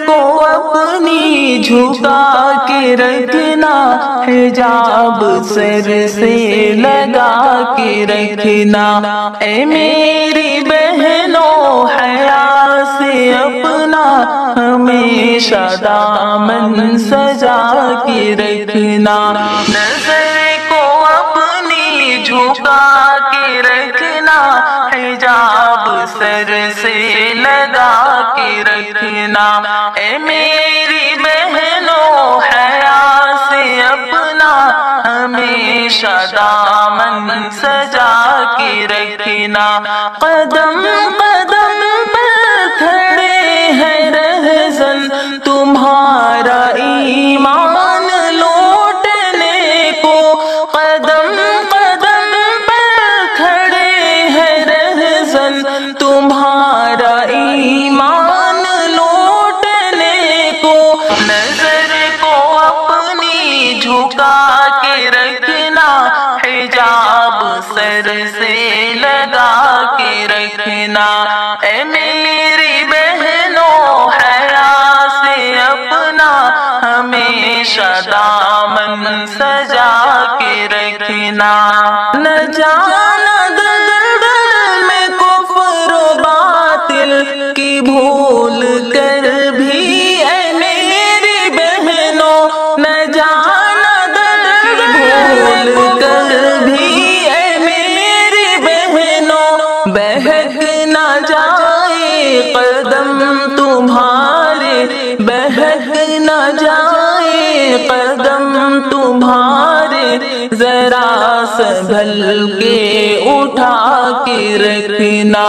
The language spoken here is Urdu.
کو اپنی جھکا کے رکھنا، حجاب سر سے لگا کے رکھنا، اے میری بہنوں حیا سے اپنا ہمیشہ دامن سجا کے رکھنا، نظر کو اپنی جھکا کے رکھنا، حجاب سر سے لگا کے رکھنا، اے میری بہنوں حیا سے اپنا ہمیشہ دامن سجا کے رکھنا، قدم قدم پر کھڑے ہیں رہزن تمہارا ایمان لوٹنے کو، قدم قدم پر کھڑے ہیں رہزن تمہارا ایمان لوٹنے کو، نظر کو اپنی جھکا کے رکھنا، حجاب سر سے لگا کے رکھنا، اے میری بہنوں حیا سے اپنا ہمیشہ دامن سجا کے رکھنا، نہ جانا دل دل میں کفر و باطل کی بھول کر بھی، اے میری بہنوں نہ جانا دل دل بھول کر بھی، اے میری بہنوں بہک نہ جائے قدم تمہارے، بہک نہ جائے قدم تمہارے، ذرا سنبھل کے اٹھا کے رکھنا۔